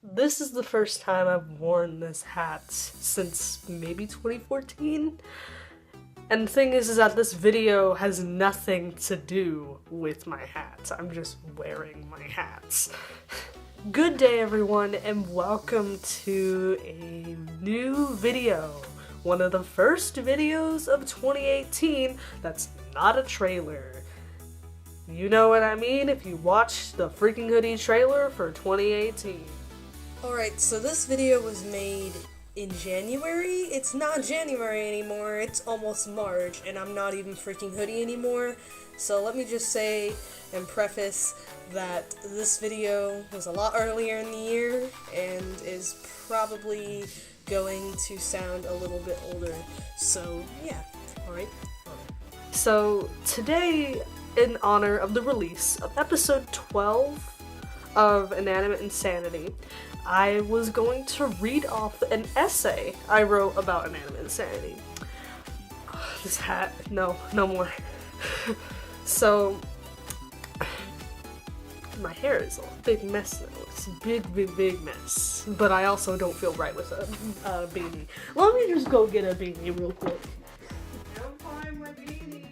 This is the first time I've worn this hat since maybe 2014. And the thing is that this video has nothing to do with my hat. I'm just wearing my hats. Good day everyone, and welcome to a new video. One of the first videos of 2018 that's not a trailer. You know what I mean if you watched the freaking hoodie trailer for 2018. Alright, so this video was made in January. It's not January anymore, it's almost March, and I'm not even freaking hoodie anymore. So let me just say and preface that this video was a lot earlier in the year and is probably going to sound a little bit older. So yeah, alright. So today, in honor of the release of episode 12 of Inanimate Insanity, I was going to read off an essay I wrote about Inanimate Insanity. This hat, no more. So, my hair is a big mess now. It's a big mess. But I also don't feel right with a beanie. Let me just go get a beanie real quick. I'll find my beanie.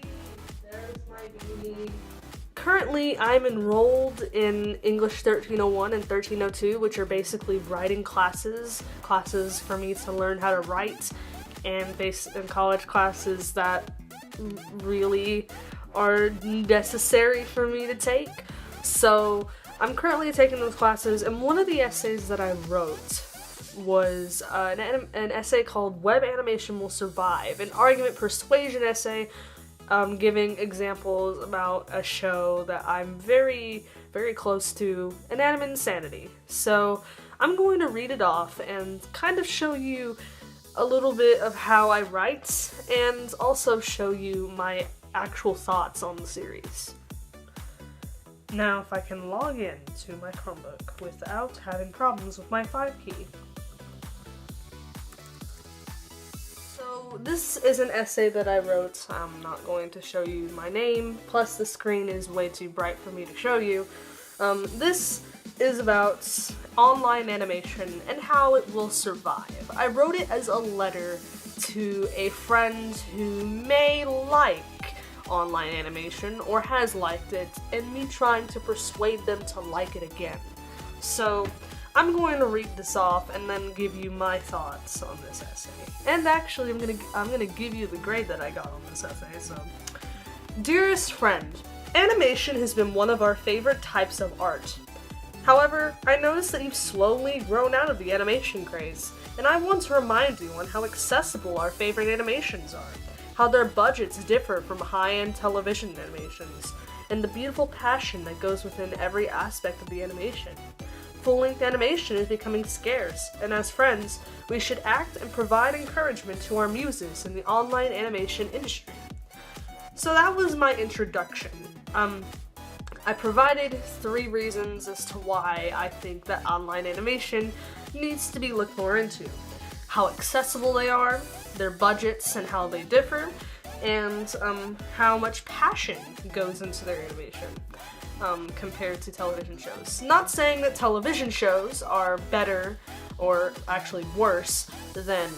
There's my beanie. Currently, I'm enrolled in English 1301 and 1302, which are basically writing classes for me to learn how to write, and college classes that really are necessary for me to take. So I'm currently taking those classes, and one of the essays that I wrote was an essay called Web Animation Will Survive, an argument persuasion essay giving examples about a show that I'm very close to, Inanimate Insanity. So I'm going to read it off and kind of show you a little bit of how I write and also show you my actual thoughts on the series. Now, if I can log in to my Chromebook without having problems with my 5 key. So this is an essay that I wrote. I'm not going to show you my name, plus the screen is way too bright for me to show you. This is about online animation and how it will survive. I wrote it as a letter to a friend who may like online animation or has liked it, and me trying to persuade them to like it again. So I'm going to read this off and then give you my thoughts on this essay. And actually, I'm gonna give you the grade that I got on this essay. So, dearest friend, animation has been one of our favorite types of art. However, I noticed that you've slowly grown out of the animation craze, and I want to remind you on how accessible our favorite animations are, how their budgets differ from high-end television animations, and the beautiful passion that goes within every aspect of the animation. Full-length animation is becoming scarce, and as friends, we should act and provide encouragement to our muses in the online animation industry. So that was my introduction. I provided 3 reasons as to why I think that online animation needs to be looked more into. How accessible they are, their budgets and how they differ, and how much passion goes into their animation. Compared to television shows. Not saying that television shows are better or actually worse than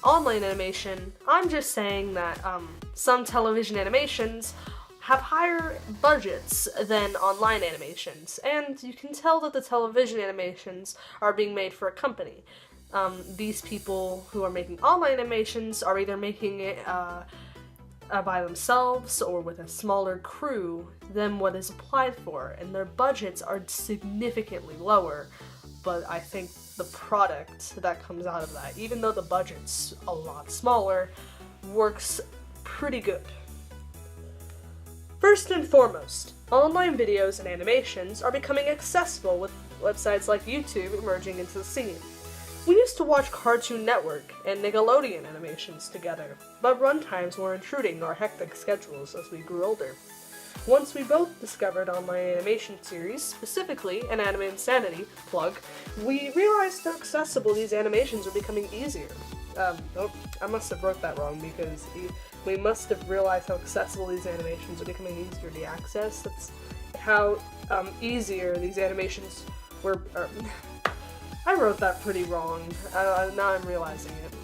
online animation. I'm just saying that some television animations have higher budgets than online animations, and you can tell that the television animations are being made for a company. These people who are making online animations are either making it by themselves or with a smaller crew than what is applied for, and their budgets are significantly lower, but I think the product that comes out of that, even though the budget's a lot smaller, works pretty good. First and foremost, online videos and animations are becoming accessible with websites like YouTube emerging into the scene. We used to watch Cartoon Network and Nickelodeon animations together, but runtimes were intruding our hectic schedules as we grew older. Once we both discovered online animation series, specifically Inanimate Insanity, plug, we realized how accessible these animations are becoming easier. Oh, I must have wrote that wrong because we must have realized how accessible these animations are becoming easier to access. That's how easier these animations were. I wrote that pretty wrong. Now I'm realizing it.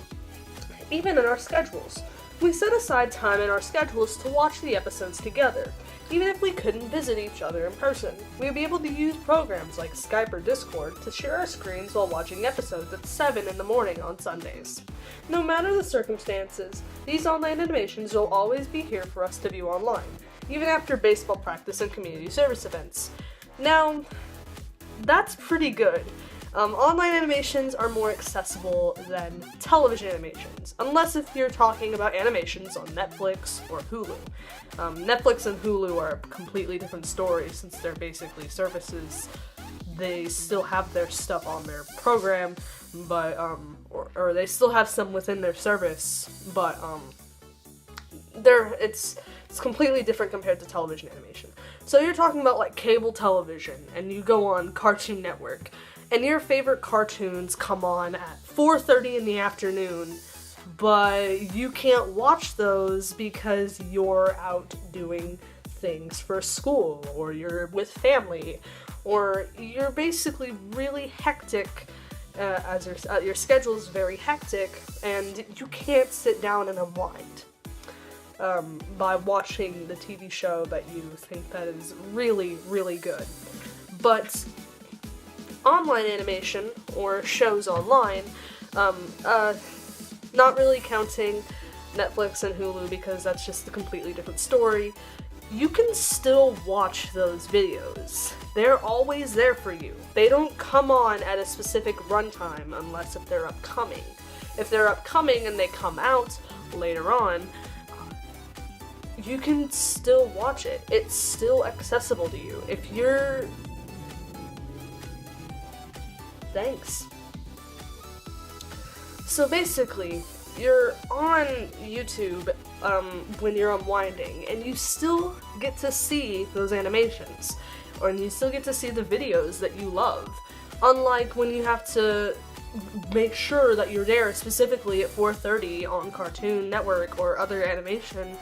Even in our schedules. We set aside time in our schedules to watch the episodes together. Even if we couldn't visit each other in person, we would be able to use programs like Skype or Discord to share our screens while watching episodes at 7 in the morning on Sundays. No matter the circumstances, these online animations will always be here for us to view online, even after baseball practice and community service events. Now, that's pretty good. Online animations are more accessible than television animations, unless if you're talking about animations on Netflix or Hulu. Netflix and Hulu are a completely different story since they're basically services. They still have their stuff on their program, but, or they still have some within their service, but, it's completely different compared to television animation. So you're talking about like cable television, and you go on Cartoon Network, and your favorite cartoons come on at 4:30 in the afternoon, but you can't watch those because you're out doing things for school, or you're with family, or you're basically really hectic, as your schedule is very hectic, and you can't sit down and unwind by watching the TV show that you think that is really, really good. But online animation, or shows online, not really counting Netflix and Hulu because that's just a completely different story, you can still watch those videos. They're always there for you. They don't come on at a specific runtime unless if they're upcoming. If they're upcoming and they come out later on, you can still watch it. It's still accessible to you. If you're... Thanks. So basically, you're on YouTube when you're unwinding, and you still get to see those animations, and you still get to see the videos that you love. Unlike when you have to make sure that you're there specifically at 4:30 on Cartoon Network or other animation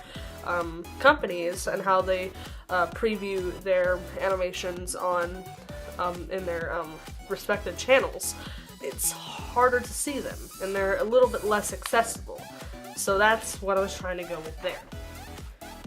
companies, and how they preview their animations on in their respective channels. It's harder to see them, and they're a little bit less accessible. So that's what I was trying to go with there.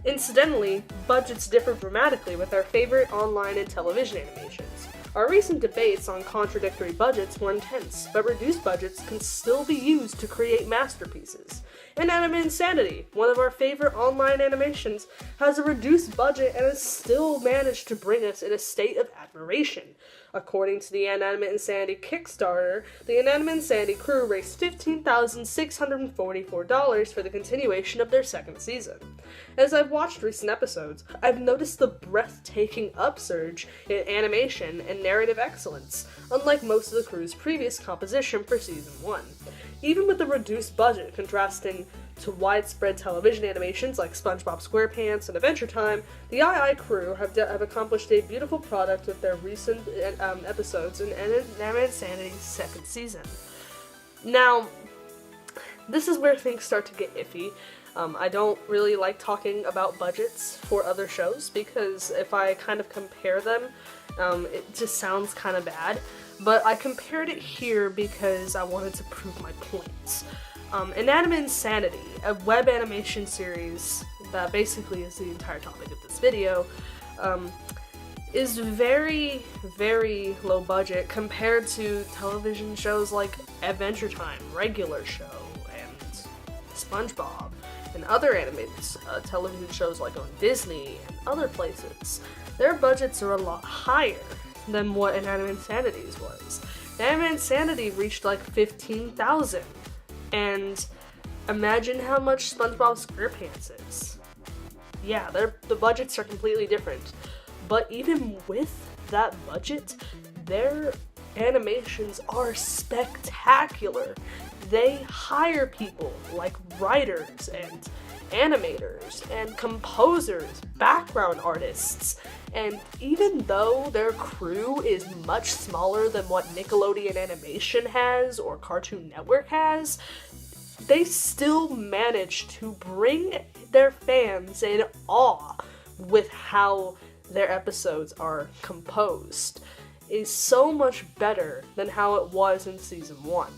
Incidentally, budgets differ dramatically with our favorite online and television animations. Our recent debates on contradictory budgets were intense, but reduced budgets can still be used to create masterpieces. Inanimate Insanity, one of our favorite online animations, has a reduced budget and has still managed to bring us in a state of admiration. According to the Inanimate Insanity Kickstarter, the Inanimate Insanity crew raised $15,644 for the continuation of their second season. As I've watched recent episodes, I've noticed the breathtaking upsurge in animation and narrative excellence, unlike most of the crew's previous composition for Season 1. Even with the reduced budget contrasting to widespread television animations like SpongeBob SquarePants and Adventure Time, the II crew have accomplished a beautiful product with their recent episodes in Inanimate Insanity's second season. Now, this is where things start to get iffy. I don't really like talking about budgets for other shows, because if I kind of compare them, it just sounds kind of bad. But I compared it here because I wanted to prove my points. Inanimate Insanity, a web animation series that basically is the entire topic of this video, is very, very low budget compared to television shows like Adventure Time, Regular Show, and SpongeBob, and other animated television shows like on Disney and other places. Their budgets are a lot higher than what Inanimate Insanity's was. Inanimate Insanity reached like $15,000, and imagine how much SpongeBob SquarePants is. Yeah, the budgets are completely different, but even with that budget, their animations are spectacular. They hire people like writers and animators and composers, background artists, and even though their crew is much smaller than what Nickelodeon Animation has or Cartoon Network has, they still manage to bring their fans in awe with how their episodes are composed. is so much better than how it was in Season 1.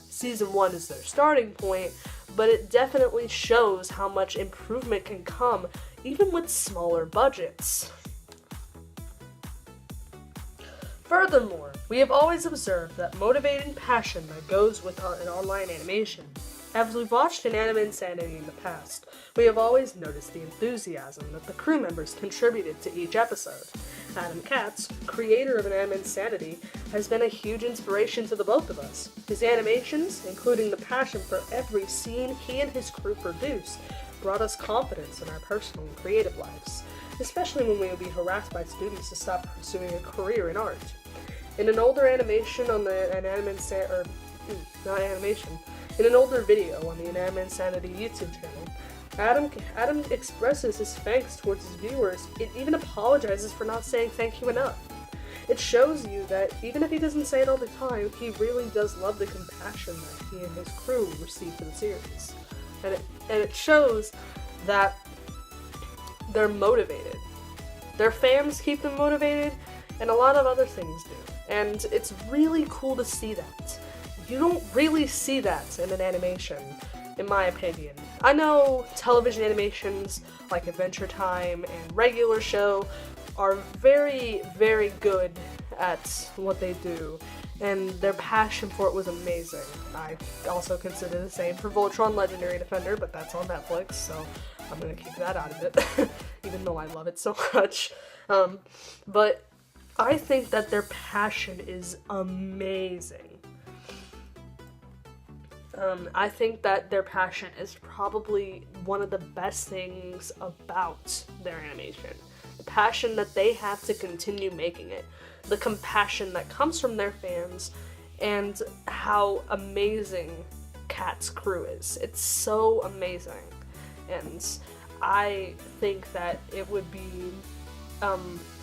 Season 1 is their starting point, but it definitely shows how much improvement can come even with smaller budgets. Furthermore, we have always observed that motivating passion that goes with an online animation. As we've watched Inanimate Insanity in the past, we have always noticed the enthusiasm that the crew members contributed to each episode. Adam Katz, creator of Inanimate Insanity, has been a huge inspiration to the both of us. His animations, including the passion for every scene he and his crew produced, brought us confidence in our personal and creative lives, especially when we would be harassed by students to stop pursuing a career in art. In an older animation on the In an older video on the Inanimate Insanity YouTube channel, Adam expresses his thanks towards his viewers and even apologizes for not saying thank you enough. It shows you that even if he doesn't say it all the time, he really does love the compassion that he and his crew receive for the series. And it shows that they're motivated. Their fans keep them motivated, and a lot of other things do. And it's really cool to see that. You don't really see that in an animation, in my opinion. I know television animations like Adventure Time and Regular Show are very, very good at what they do, and their passion for it was amazing. I also consider the same for Voltron Legendary Defender, but that's on Netflix, so I'm gonna keep that out of it, even though I love it so much. But I think that their passion is amazing. I think that their passion is probably one of the best things about their animation. The passion that they have to continue making it. The compassion that comes from their fans, and how amazing Kat's crew is. It's so amazing. And I think that it would be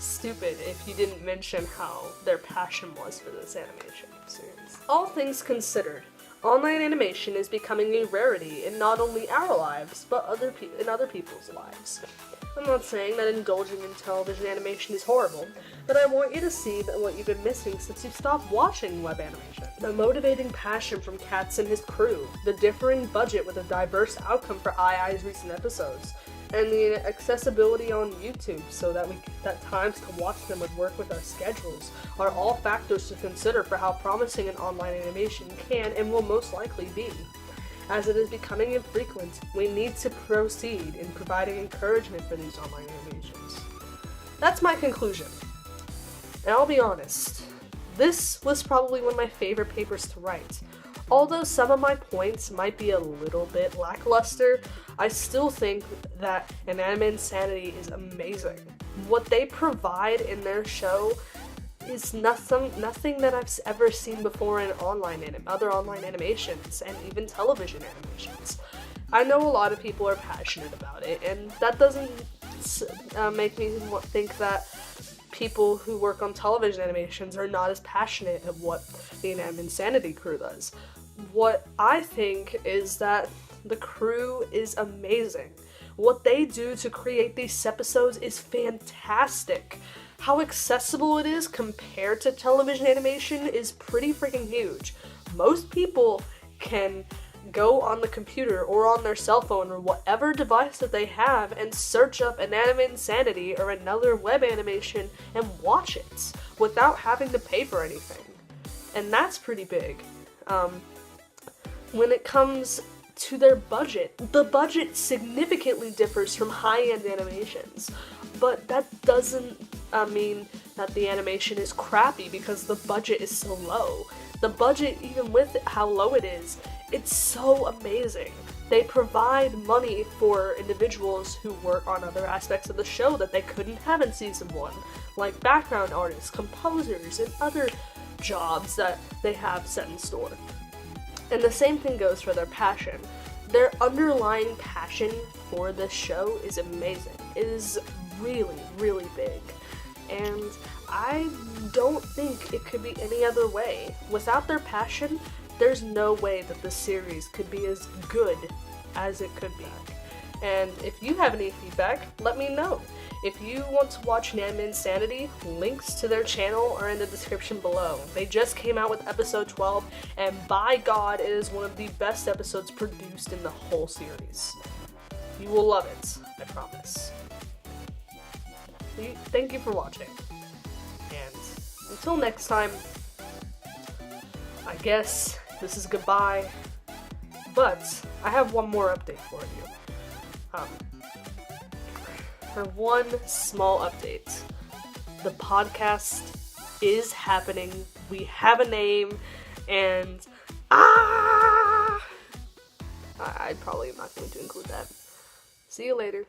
stupid if you didn't mention how their passion was for this animation series. All things considered, online animation is becoming a rarity in not only our lives, but in other people's lives. I'm not saying that indulging in television animation is horrible, but I want you to see that what you've been missing since you've stopped watching web animation. The motivating passion from Katz and his crew, the differing budget with a diverse outcome for II's recent episodes, and the accessibility on YouTube so that times to watch them would work with our schedules are all factors to consider for how promising an online animation can and will most likely be. As it is becoming infrequent, we need to proceed in providing encouragement for these online animations. That's my conclusion. And I'll be honest, this was probably one of my favorite papers to write. Although some of my points might be a little bit lackluster, I still think that Inanimate Insanity is amazing. What they provide in their show is nothing that I've ever seen before in other online animations, and even television animations. I know a lot of people are passionate about it, and that doesn't make me think that people who work on television animations are not as passionate at what the Inanimate Insanity crew does. What I think is that the crew is amazing. What they do to create these episodes is fantastic. How accessible it is compared to television animation is pretty freaking huge. Most people can go on the computer or on their cell phone or whatever device that they have and search up Inanimate Insanity or another web animation and watch it without having to pay for anything. And that's pretty big. When it comes to their budget, the budget significantly differs from high-end animations, but that doesn't mean that the animation is crappy because the budget is so low. The budget, even with how low it is, it's so amazing. They provide money for individuals who work on other aspects of the show that they couldn't have in Season 1, like background artists, composers, and other jobs that they have set in store. And the same thing goes for their passion. Their underlying passion for this show is amazing. It is really, really big. And I don't think it could be any other way. Without their passion, there's no way that the series could be as good as it could be. And if you have any feedback, let me know. If you want to watch Inanimate Insanity, links to their channel are in the description below. They just came out with episode 12, and by God, it is one of the best episodes produced in the whole series. You will love it, I promise. Thank you for watching. And until next time, I guess this is goodbye. But I have one more update for you. For one small update. The podcast is happening. We have a name, and I probably am not going to include that. See you later.